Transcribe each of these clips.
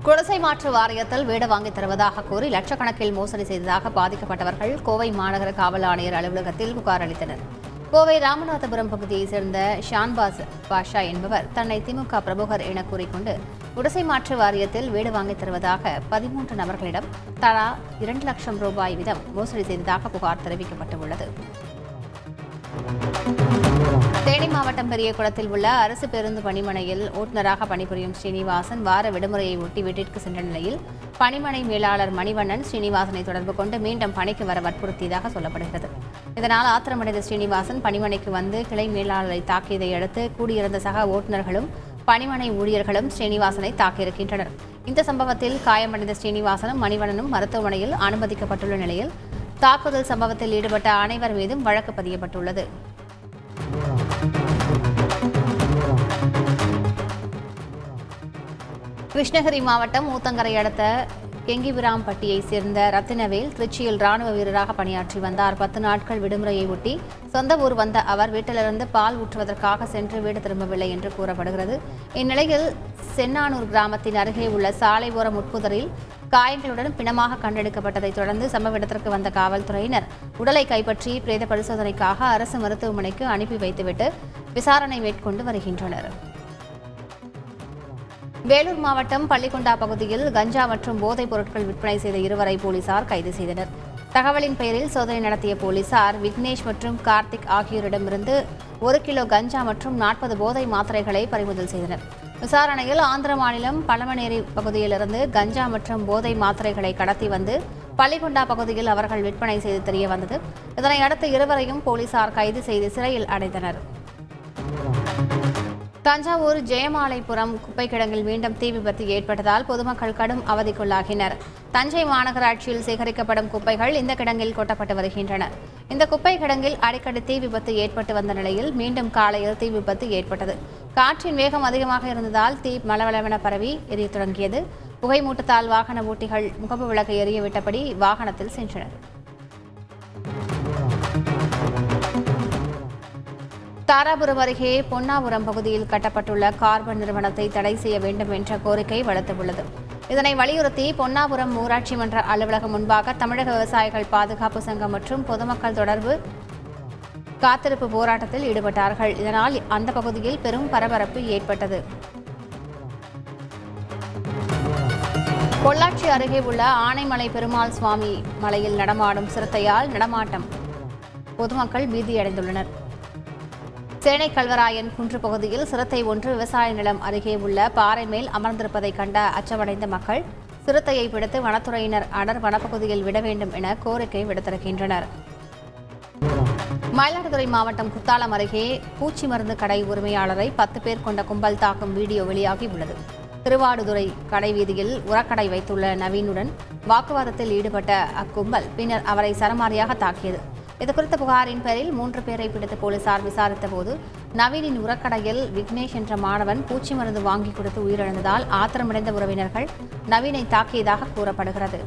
குடிசை மாற்று வாரியத்தில் வீடு வாங்கித் தருவதாக கூறி லட்சக்கணக்கில் மோசடி செய்ததாக பாதிக்கப்பட்டவர்கள் கோவை மாநகர காவல் ஆணையர் அலுவலகத்தில் புகார் அளித்தனர். கோவை ராமநாதபுரம் பகுதியைச் சேர்ந்த ஷான்பாஸ் பாஷா என்பவர் தன்னை திமுக பிரமுகர் என கூறிக்கொண்டு குடிசை மாற்று வாரியத்தில் வீடு வாங்கித் தருவதாக 13 நபர்களிடம் தலா 2 லட்சம் ரூபாய் வீதம் மோசடி செய்ததாக புகார் தெரிவிக்கப்பட்டுள்ளது. தேனி மாவட்டம் பெரியகுளத்தில் உள்ள அரசு பேருந்து பணிமனையில் ஓட்டுநராக பணிபுரியும் ஸ்ரீனிவாசன் வார விடுமுறையை ஒட்டி வீட்டிற்கு சென்ற நிலையில் பணிமனை மேலாளர் மணிவண்ணன் ஸ்ரீனிவாசனை தொடர்பு கொண்டு மீண்டும் பணிக்கு வர வற்புறுத்தியதாக சொல்லப்படுகிறது. இதனால் ஆத்திரமடைந்த ஸ்ரீனிவாசன் பணிமனைக்கு வந்து கிளை மேலாளரை தாக்கியதை அடுத்து கூடியிருந்த சக ஓட்டுநர்களும் பணிமனை ஊழியர்களும் ஸ்ரீனிவாசனை தாக்கியிருக்கின்றனர். இந்த சம்பவத்தில் காயமடைந்த ஸ்ரீனிவாசனும் மணிவண்ணனும் மருத்துவமனையில் அனுமதிக்கப்பட்டுள்ள நிலையில் தாக்குதல் சம்பவத்தில் ஈடுபட்ட அனைவர் மீதும் வழக்கு பதியப்பட்டுள்ளது. கிருஷ்ணகிரி மாவட்டம் ஊத்தங்கரை அடுத்த கெங்கிபிராம்பட்டியைச் சேர்ந்த ரத்தினவேல் திருச்சியில் ராணுவ வீரராக பணியாற்றி வந்தார். 10 நாட்கள் விடுமுறையை ஒட்டி சொந்த ஊர் வந்த அவர் வீட்டிலிருந்து பால் ஊற்றுவதற்காக சென்று வீடு திரும்பவில்லை என்று கூறப்படுகிறது. இந்நிலையில் சென்னானூர் கிராமத்தின் அருகே உள்ள சாலை ஓர முட்புதரில் காயங்களுடன் பிணமாக கண்டெடுக்கப்பட்டதைத் தொடர்ந்து சம்பவ இடத்திற்கு வந்த காவல்துறையினர் உடலை கைப்பற்றி பிரேத பரிசோதனைக்காக அரசு மருத்துவமனைக்கு அனுப்பி வைத்துவிட்டு விசாரணை மேற்கொண்டு வருகின்றனர். வேலூர் மாவட்டம் பள்ளிகொண்டா பகுதியில் கஞ்சா மற்றும் போதைப் பொருட்கள் விற்பனை செய்த 2 போலீசார் கைது செய்தனர். தகவலின் பெயரில் சோதனை நடத்திய போலீசார் விக்னேஷ் மற்றும் கார்த்திக் ஆகியோரிடமிருந்து 1 கிலோ கஞ்சா மற்றும் 40 போதை மாத்திரைகளை பறிமுதல் செய்தனர். விசாரணையில் ஆந்திர மாநிலம் பழமநேரி பகுதியிலிருந்து கஞ்சா மற்றும் போதை மாத்திரைகளை கடத்தி வந்து பள்ளிகொண்டா பகுதியில் அவர்கள் விற்பனை செய்து தெரிய வந்தது. இதனையடுத்து 2 போலீசார் கைது செய்து சிறையில் அடைத்தனர். தஞ்சாவூர் ஜெயமாலைபுரம் குப்பை கிடங்கில் மீண்டும் தீ விபத்து ஏற்பட்டதால் பொதுமக்கள் கடும் அவதிக்குள்ளாகினர். தஞ்சை மாநகராட்சியில் சேகரிக்கப்படும் குப்பைகள் இந்த கிடங்கில் கொட்டப்பட்டு வருகின்றன. இந்த குப்பை கிடங்கில் அடிக்கடி தீ விபத்து ஏற்பட்டு வந்த நிலையில் மீண்டும் காலையில் தீ விபத்து ஏற்பட்டது. காற்றின் வேகம் அதிகமாக இருந்ததால் தீ மளமளவென பரவி எரியத் தொடங்கியது. புகை மூட்டத்தால் வாகன ஓட்டிகள் முகப்பு விளக்கை எரிய விட்டபடி வாகனத்தில் சென்றனர். தாராபுரம் அருகே பொன்னாபுரம் பகுதியில் கட்டப்பட்டுள்ள கார்பன் நிறுவனத்தை தடை செய்ய வேண்டும் என்ற கோரிக்கை வலுத்துள்ளது. இதனை வலியுறுத்தி பொன்னாபுரம் ஊராட்சி மன்ற அலுவலகம் முன்பாக தமிழக விவசாயிகள் பாதுகாப்பு சங்கம் மற்றும் பொதுமக்கள் தொடர்பு காத்திருப்பு போராட்டத்தில் ஈடுபட்டார்கள். இதனால் அந்த பகுதியில் பெரும் பரபரப்பு ஏற்பட்டது. பொள்ளாச்சி அருகே உள்ள ஆனைமலை பெருமாள் சுவாமி மலையில் நடமாடும் சிறுத்தையால் நடமாட்டம் பொதுமக்கள் பீதியடைந்துள்ளனர். சேனை கல்வராயன் குன்று பகுதியில் சிறுத்தை ஒன்று விவசாய நிலம் அருகே உள்ள பாறை மேல் அமர்ந்திருப்பதை கண்ட அச்சமடைந்த மக்கள் சிறுத்தையை பிடித்து வனத்துறையினர் அடர் வனப்பகுதியில் விட வேண்டும் என கோரிக்கை விடுத்திருக்கின்றனர். மயிலாடுதுறை மாவட்டம் குத்தாலம் அருகே பூச்சி மருந்து கடை உரிமையாளரை 10 பேர் கொண்ட கும்பல் தாக்கும் வீடியோ வெளியாகி உள்ளது. திருவாடுதுறை கடை வீதியில் உரக்கடை வைத்துள்ள நவீனுடன் வாக்குவாதத்தில் ஈடுபட்ட அக்கும்பல் பின்னர் அவரை சரமாரியாக தாக்கியது. இதுகுறித்த புகாரின் பேரில் 3 பேரை பிடித்து போலீசார் விசாரித்த போது நவீனின் உரக்கடையில் விக்னேஷ் என்ற மாணவன் பூச்சி மருந்து வாங்கி கொடுத்து உயிரிழந்ததால் ஆத்திரமடைந்த உறவினர்கள் நவீனை தாக்கியதாக கூறப்படுகிறது.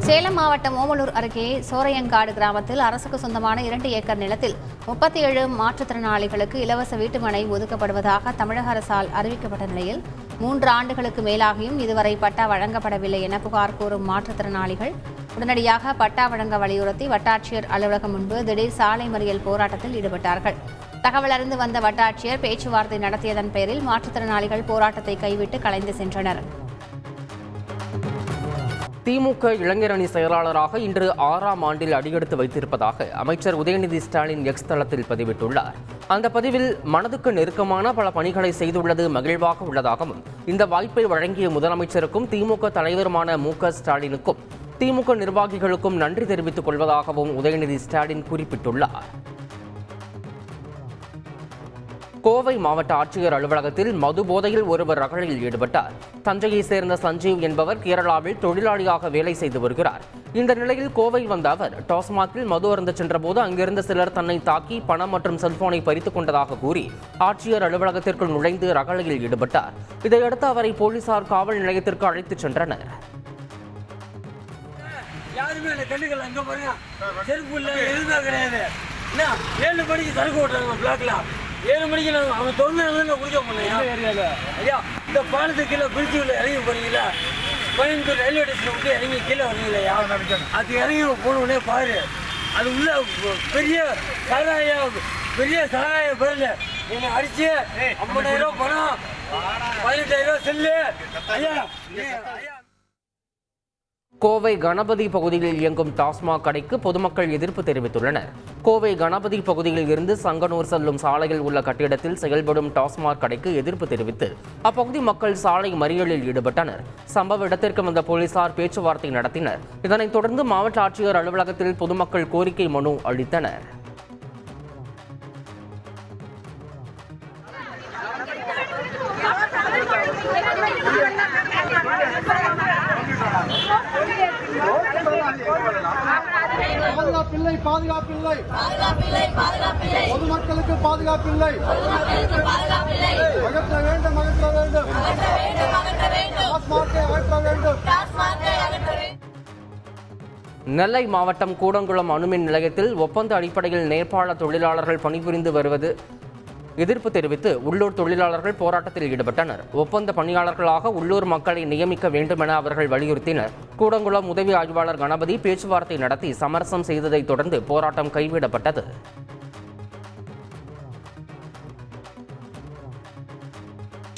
சேலம் மாவட்டம் ஓமலூர் அருகே சோரையங்காடு கிராமத்தில் அரசுக்கு சொந்தமான 2 ஏக்கர் நிலத்தில் 37 மாற்றுத்திறனாளிகளுக்கு இலவச வீட்டுமனை ஒதுக்கப்படுவதாக தமிழக அரசால் அறிவிக்கப்பட்ட நிலையில் 3 ஆண்டுகளுக்கு மேலாகியும் இதுவரை பட்டா வழங்கப்படவில்லை என புகார் கூறும் மாற்றுத்திறனாளிகள் உடனடியாக பட்டா வழங்க வலியுறுத்தி வட்டாட்சியர் அலுவலகம் முன்பு திடீர் சாலை மறியல் போராட்டத்தில் ஈடுபட்டார்கள். தகவல் அறிந்து வந்த வட்டாட்சியர் பேச்சுவார்த்தை நடத்தியதன் பேரில் மாற்றுத்திறனாளிகள் போராட்டத்தை கைவிட்டு கலைந்து சென்றனர். திமுக இளைஞரணி செயலாளராக இன்று 6ஆம் ஆண்டில் அடியெடுத்து வைத்திருப்பதாக அமைச்சர் உதயநிதி ஸ்டாலின் எக்ஸ் தளத்தில் பதிவிட்டுள்ளார். அந்த பதிவில் மனதுக்கு நெருக்கமான பல பணிகளை செய்துள்ளது மகிழ்வாக உள்ளதாகவும் இந்த வாய்ப்பை வழங்கிய முதலமைச்சருக்கும் திமுக தலைவருமான மு.க. ஸ்டாலினுக்கும் திமுக நிர்வாகிகளுக்கும் நன்றி தெரிவித்துக் கொள்வதாகவும் உதயநிதி ஸ்டாலின் குறிப்பிட்டுள்ளார். கோவை மாவட்ட ஆட்சியர் அலுவலகத்தில் மது போதையில் ஒருவர் ரகளில் ஈடுபட்டார். தஞ்சையை சேர்ந்த சஞ்சீவ் என்பவர் கேரளாவில் தொழிலாளியாக வேலை செய்து வருகிறார். இந்த நிலையில் கோவை வந்த அவர் டாஸ்மாகில் மது அருந்த சென்றபோது அங்கிருந்த சிலர் தன்னை தாக்கி பணம் மற்றும் செல்போனை பறித்துக் கொண்டதாக கூறி ஆட்சியர் அலுவலகத்திற்குள் நுழைந்து ரகளில் ஈடுபட்டார். இதையடுத்து அவரை போலீசார் காவல் நிலையத்திற்கு அழைத்துச் சென்றனர். யாருமே இல்லை, கண்டுக்கல. அங்கே பாருங்க, செருப்பு இல்லை, எதுவுமே கிடையாது. என்ன 7 மணிக்கு சரக்கு ஓட்டுறாங்க பிளாக்ல. 7 மணிக்கு நான் அவன் தொழில் குடிக்க போனேன். ஐயா இந்த பாலத்துக்கு கீழே பிரிட்ஜுக்குள்ள இறங்கி போறீங்களா, கோயம்புத்தூர் ரயில்வே ஸ்டேஷன் விட்டு இறங்கி கீழே வரீங்களா, அது இறங்கி போனோடனே பாரு, அது உள்ள பெரிய சாராய பேர்ல என்னை அடிச்சு 50,000 ரூபா பணம், 15,000 ரூபா செல்லு. ஐயா கோவை கணபதி பகுதியில் இயங்கும் டாஸ்மாக் கடைக்கு பொதுமக்கள் எதிர்ப்பு தெரிவித்துள்ளனர். கோவை கணபதி பகுதியில் இருந்து சங்கனூர் செல்லும் சாலையில் உள்ள கட்டிடத்தில் செயல்படும் டாஸ்மாக் கடைக்கு எதிர்ப்பு தெரிவித்து அப்பகுதி மக்கள் சாலை மறியலில் ஈடுபட்டனர். சம்பவ இடத்திற்கு வந்த போலீசார் பேச்சுவார்த்தை நடத்தினர். இதனைத் தொடர்ந்து மாவட்ட ஆட்சியர் அலுவலகத்தில் பொதுமக்கள் கோரிக்கை மனு அளித்தனர். பாதுகாப்பில்லை பொதுமக்களுக்கு பாதுகாப்பில்லை. அகற்ற வேண்டும் நெல்லை மாவட்டம் கூடங்குளம் அணுமின் நிலையத்தில் ஒப்பந்த அடிப்படையில் நேபாள தொழிலாளர்கள் பணிபுரிந்து வருவது எதிர்ப்பு தெரிவித்து உள்ளூர் தொழிலாளர்கள் போராட்டத்தில் ஈடுபட்டனர். ஒப்பந்த பணியாளர்களாக உள்ளூர் மக்களை நியமிக்க வேண்டும் என அவர்கள் வலியுறுத்தினர். கூடங்குளம் உதவி ஆய்வாளர் கணபதி பேச்சுவார்த்தை நடத்தி சமரசம் செய்ததைத் தொடர்ந்து போராட்டம் கைவிடப்பட்டது.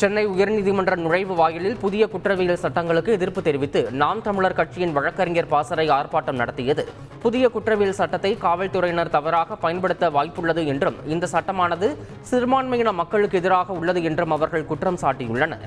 சென்னை உயர்நீதிமன்ற நுழைவு வாயிலில் புதிய குற்றவியல் சட்டங்களுக்கு எதிர்ப்பு தெரிவித்து நாம் தமிழர் கட்சியின் வழக்கறிஞர் பாசறை ஆர்ப்பாட்டம் நடத்தியது. புதிய குற்றவியல் சட்டத்தை காவல்துறையினர் தவறாக பயன்படுத்த வாய்ப்புள்ளது என்றும் இந்த சட்டமானது சிறுபான்மையின மக்களுக்கு எதிராக உள்ளது என்றும் அவர்கள் குற்றம் சாட்டியுள்ளனர்.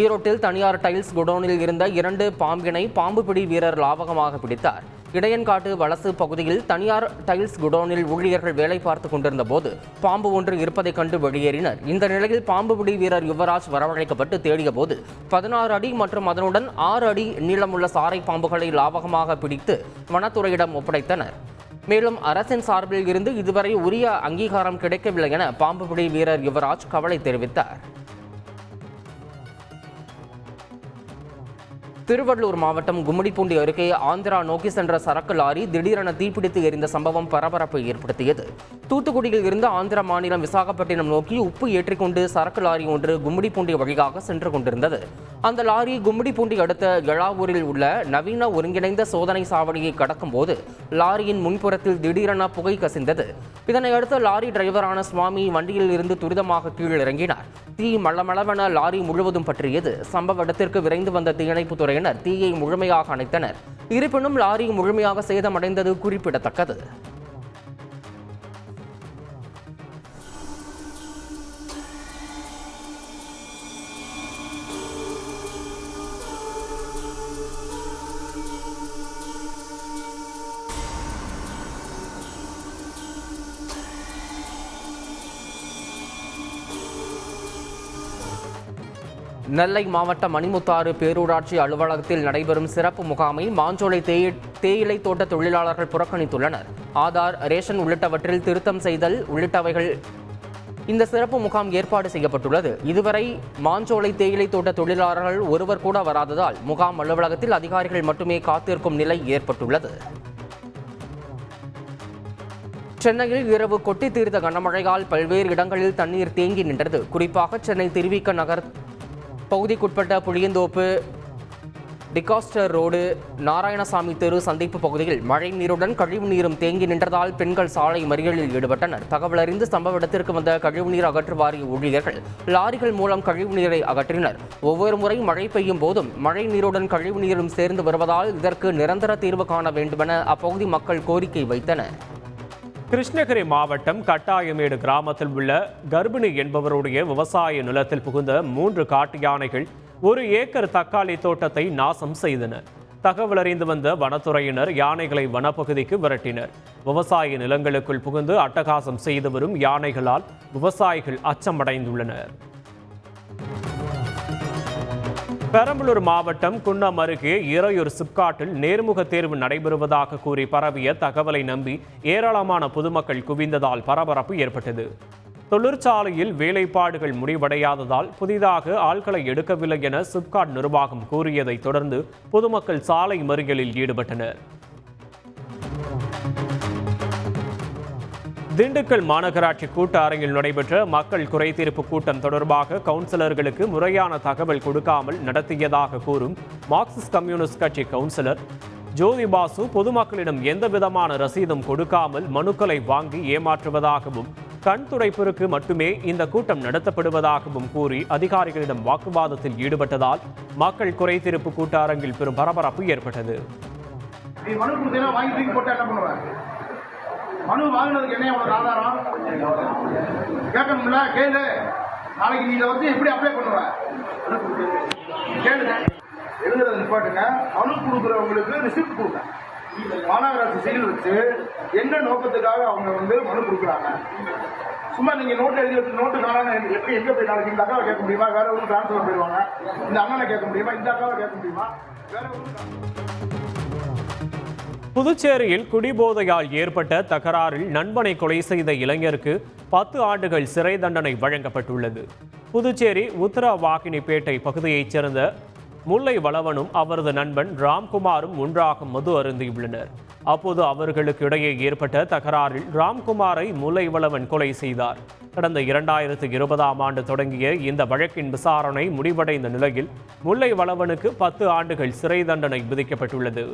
ஈரோட்டில் தனியார் டைல்ஸ் குடோனில் இருந்த 2 பாம்பினை பாம்பு பிடி வீரர் லாவகமாக பிடித்தார். இடையன்காட்டு வலசு பகுதியில் தனியார் டைல்ஸ் குடோனில் ஊழியர்கள் வேலை பார்த்து கொண்டிருந்த போது பாம்பு ஒன்று இருப்பதைக் கண்டு வெளியேறினர். இந்த நிலையில் பாம்பு பிடி வீரர் யுவராஜ் வரவழைக்கப்பட்டு தேடிய போது 16 அடி மற்றும் அதனுடன் 6 அடி நீளமுள்ள சாரை பாம்புகளை லாவகமாக பிடித்து வனத்துறையிடம் ஒப்படைத்தனர். மேலும் அரசின் சார்பில் இருந்து இதுவரை உரிய அங்கீகாரம் கிடைக்கவில்லை என பாம்பு பிடி வீரர் யுவராஜ் கவலை தெரிவித்தார். திருவள்ளூர் மாவட்டம் கும்மிடிப்பூண்டி அருகே ஆந்திரா நோக்கி சென்ற சரக்கு லாரி திடீரென தீப்பிடித்து எரிந்த சம்பவம் பரபரப்பை ஏற்படுத்தியது. தூத்துக்குடியில் இருந்து ஆந்திர மாநிலம் விசாகப்பட்டினம் நோக்கி உப்பு ஏற்றிக்கொண்டு சரக்கு லாரி ஒன்று கும்மிடிப்பூண்டி வழியாக சென்று கொண்டிருந்தது. அந்த லாரி கும்மிடிப்பூண்டி அடுத்த எழாவூரில் உள்ள நவீன ஒருங்கிணைந்த சோதனை சாவடியை கடக்கும் போது லாரியின் முன்புறத்தில் திடீரென புகை கசிந்தது. இதனையடுத்து லாரி டிரைவரான சுவாமி வண்டியில் இருந்து துரிதமாக கீழிறங்கினார். தீ மளமளவென லாரி முழுவதும் பற்றியது. சம்பவ இடத்திற்கு விரைந்து வந்த தீயணைப்புத் துறையினர் தீயை முழுமையாக அணைத்தனர். இருப்பினும் லாரி முழுமையாக சேதமடைந்தது குறிப்பிடத்தக்கது. நெல்லை மாவட்டம் மணிமுத்தாறு பேரூராட்சி அலுவலகத்தில் நடைபெறும் சிறப்பு முகாமை மாஞ்சோலை தேயிலை தோட்ட தொழிலாளர்கள் புறக்கணித்துள்ளனர். ஆதார், ரேஷன் உள்ளிட்டவற்றில் திருத்தம் செய்தல் உள்ளிட்டவைகள் இந்த சிறப்பு முகாம் ஏற்பாடு செய்யப்பட்டுள்ளது. இதுவரை மாஞ்சோலை தேயிலை தோட்ட தொழிலாளர்கள் ஒருவர் கூட வராததால் முகாம் அலுவலகத்தில் அதிகாரிகள் மட்டுமே காத்திருக்கும் நிலை ஏற்பட்டுள்ளது. சென்னையில் இரவு கொட்டி தீர்த்த கனமழையால் பல்வேறு இடங்களில் தண்ணீர் தேங்கி நின்றது. குறிப்பாக சென்னை திருவிக நகர் பகுதிக்குட்பட்ட புளியந்தோப்பு, டிகாஸ்டர் ரோடு, நாராயணசாமி தெரு சந்திப்பு பகுதியில் மழை நீருடன் கழிவு நீரும் தேங்கி நின்றதால் பெண்கள் சாலை மறியலில் ஈடுபட்டனர். தகவல் அறிந்து சம்பவ இடத்திற்கு வந்த கழிவுநீர் அகற்று வாரிய ஊழியர்கள் லாரிகள் மூலம் கழிவு நீரை அகற்றினர். ஒவ்வொரு முறை மழை பெய்யும் போதும் மழை நீருடன் கழிவு நீரும் சேர்ந்து வருவதால் இதற்கு நிரந்தர தீர்வு காண வேண்டுமென அப்பகுதி மக்கள் கோரிக்கை வைத்தனர். கிருஷ்ணகிரி மாவட்டம் கட்டாயமேடு கிராமத்தில் உள்ள கர்ப்பிணி என்பவருடைய விவசாய நிலத்தில் புகுந்த 3 காட்டு யானைகள் 1 ஏக்கர் தக்காளி தோட்டத்தை நாசம் செய்தன. தகவல் அறிந்து வந்த வனத்துறையினர் யானைகளை வனப்பகுதிக்கு விரட்டினர். விவசாய நிலங்களுக்குள் புகுந்து அட்டகாசம் செய்து வரும் யானைகளால் விவசாயிகள் அச்சமடைந்துள்ளனர். பெரம்பலூர் மாவட்டம் குன்னம் அருகே இறையூர் சிப்காட்டில் நேர்முக தேர்வு நடைபெறுவதாக கூறி பரவிய தகவலை நம்பி ஏராளமான பொதுமக்கள் குவிந்ததால் பரபரப்பு ஏற்பட்டது. தொழிற்சாலையில் வேலைப்பாடுகள் முடிவடையாததால் புதிதாக ஆட்களை எடுக்கவில்லை என சிப்காட் நிர்வாகம் கூறியதை தொடர்ந்து பொதுமக்கள் சாலை மறியலில் ஈடுபட்டனர். திண்டுக்கல் மாநகராட்சி கூட்ட அரங்கில் நடைபெற்ற மக்கள் குறைதீர்ப்பு கூட்டம் தொடர்பாக கவுன்சிலர்களுக்கு முறையான தகவல் கொடுக்காமல் நடத்தியதாக கூறும் மார்க்சிஸ்ட் கம்யூனிஸ்ட் கட்சி கவுன்சிலர் ஜோதி பாசு பொதுமக்களிடம் எந்தவிதமான ரசீதும் கொடுக்காமல் மனுக்களை வாங்கி ஏமாற்றுவதாகவும் கண் துடைப்பிற்கு மட்டுமே இந்த கூட்டம் நடத்தப்படுவதாகவும் கூறி அதிகாரிகளிடம் வாக்குவாதத்தில் ஈடுபட்டதால் மக்கள் குறைதீர்ப்பு கூட்ட அரங்கில் பெரும் பரபரப்பு ஏற்பட்டது. மனு வாங்கினதுக்கு என்ன உனக்கு ஆதாரம் கேட்கணும்ல? கேளு. நாளைக்கு நீ இதை வந்து எப்படி அப்ளை பண்ணுவ? கேளுங்க. எழுதுறது நிப்பாட்டுங்க. மனு கொடுக்குறவங்களுக்கு ரிசிப்ட் கொடுங்க. மாநகராட்சி சீல் வச்சு என்ன நோக்கத்துக்காக அவங்க வந்து மனு கொடுக்குறாங்க? சும்மா நீங்க நோட்டு எழுதி வச்சு நோட்டு காணாம எப்படி எங்க போய் நாளைக்கு இந்த அக்காவை கேட்க முடியுமா? வேற ஒரு டிரான்ஸ்ஃபர் போயிடுவாங்க. இந்த அண்ணனை கேட்க முடியுமா? இந்த அக்காவை கேட்க முடியுமா? வேற ஒரு புதுச்சேரியில் குடிபோதையால் ஏற்பட்ட தகராறில் நண்பனை கொலை செய்த இளைஞருக்கு 10 ஆண்டுகள் சிறை தண்டனை வழங்கப்பட்டுள்ளது. புதுச்சேரி உத்தரவாகினிப்பேட்டை பகுதியைச் சேர்ந்த முல்லை வளவனும் அவரது நண்பன் ராம்குமாரும் ஒன்றாக மது அருந்தியுள்ளனர். அப்போது அவர்களுக்கு இடையே ஏற்பட்ட தகராறில் ராம்குமாரை முல்லை வளவன் கொலை செய்தார். கடந்த 2020ஆம் ஆண்டு தொடங்கிய இந்த வழக்கின் விசாரணை முடிவடைந்த நிலையில் முல்லை வளவனுக்கு 10 ஆண்டுகள் சிறை தண்டனை விதிக்கப்பட்டுள்ளது.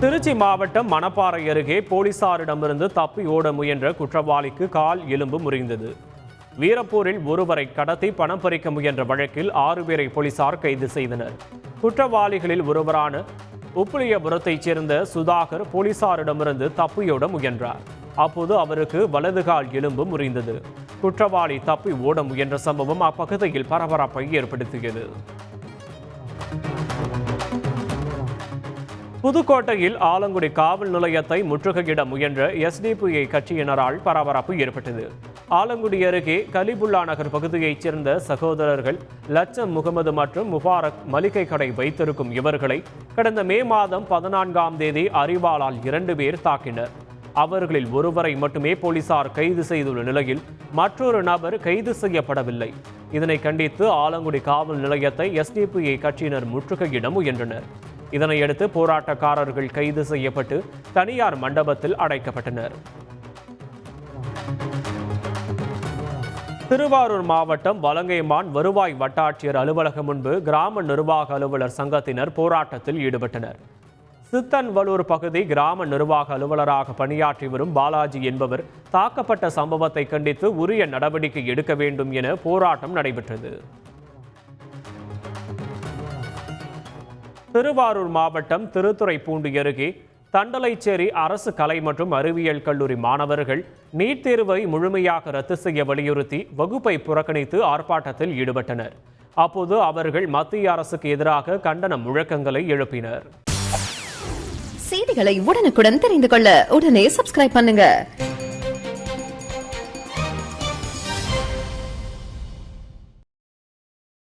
திருச்சி மாவட்டம் மணப்பாறை அருகே போலீசாரிடமிருந்து தப்பி ஓட முயன்ற குற்றவாளிக்கு கால் எலும்பு முறிந்தது. வீரப்பூரில் ஒருவரை கடத்தி பணம் பறிக்க முயன்ற வழக்கில் 6 பேரை போலீசார் கைது செய்தனர். குற்றவாளிகளில் ஒருவரான உப்புளியபுரத்தைச் சேர்ந்த சுதாகர் போலீசாரிடமிருந்து தப்பியோட முயன்றார். அப்போது அவருக்கு வலது கால் எலும்பு முறிந்தது. குற்றவாளி தப்பி ஓட முயன்ற சம்பவம் அப்பகுதியில் பரபரப்பை ஏற்படுத்தியது. புதுக்கோட்டையில் ஆலங்குடி காவல் நிலையத்தை முற்றுகையிட முயன்ற எஸ்டிபிஐ கட்சியினரால் பரபரப்பு ஏற்பட்டது. ஆலங்குடி அருகே கலிபுல்லா நகர் பகுதியைச் சேர்ந்த சகோதரர்கள் லட்சம் முகமது மற்றும் முபாரக் மளிகை கடை வைத்திருக்கும் இவர்களை கடந்த மே மாதம் 14ஆம் தேதி அரிவாளால் 2 பேர் தாக்கினர். அவர்களில் ஒருவரை மட்டுமே போலீசார் கைது செய்துள்ள நிலையில் மற்றொரு நபர் கைது செய்யப்படவில்லை. இதனை கண்டித்து ஆலங்குடி காவல் நிலையத்தை எஸ்டிபிஐ கட்சியினர் முற்றுகையிட முயன்றனர். இதனையடுத்து போராட்டக்காரர்கள் கைது செய்யப்பட்டு தனியார் மண்டபத்தில் அடைக்கப்பட்டனர். திருவாரூர் மாவட்டம் வலங்கைமான் வருவாய் வட்டாட்சியர் அலுவலகம் முன்பு கிராம நிர்வாக அலுவலர் சங்கத்தினர் போராட்டத்தில் ஈடுபட்டனர். சித்தன்வலூர் பகுதி கிராம நிர்வாக அலுவலராக பணியாற்றி வரும் பாலாஜி என்பவர் தாக்கப்பட்ட சம்பவத்தை கண்டித்து உரிய நடவடிக்கை எடுக்க வேண்டும் என போராட்டம் நடைபெற்றது. திருவாரூர் மாவட்டம் திருத்துறைப்பூண்டி அருகே தண்டலைச்சேரி அரசு கலை மற்றும் அறிவியல் கல்லூரி மாணவர்கள் நீட் தேர்வை முழுமையாக ரத்து செய்ய வலியுறுத்தி வகுப்பை புறக்கணித்து ஆர்ப்பாட்டத்தில் ஈடுபட்டனர். அப்போது அவர்கள் மத்திய அரசுக்கு எதிராக கண்டன முழக்கங்களை எழுப்பினர். செய்திகளை உடனுக்குடன் தெரிந்து கொள்ள உடனே சப்ஸ்கிரைப் பண்ணுங்க.